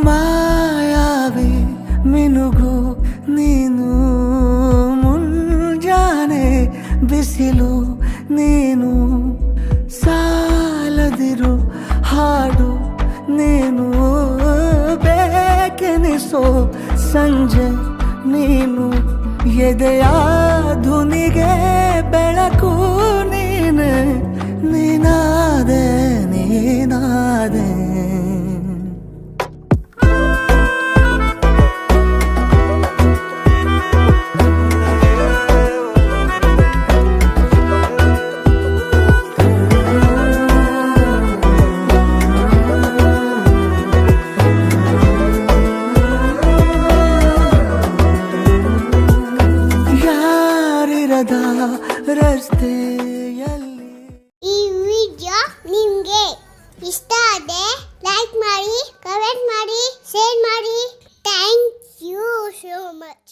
ಮಾಯಾವಿ ಮಿನುಗು ನೀನು, ಮುಂಜಾನೆ ಬಿಸಿಲು ನೀನು, ಸಾಲದಿರು ಹಾಡು ನೀನು, ಬೇಕೆನಿಸೋ ಸಂಜೆ ನೀನು, ಎದೆಯ ಧುನಿಗೆ ಬೆಳಕು ನೀನೆ, ನೀನಾದೆ ನೀನಾದೆ. ರಸ್ತೆಯಲ್ಲಿ ಈ ವಿಡಿಯೋ ನಿಮಗೆ ಇಷ್ಟ ಆದರೆ ಲೈಕ್ ಮಾಡಿ, ಕಮೆಂಟ್ ಮಾಡಿ, ಶೇರ್ ಮಾಡಿ. Thank you so much.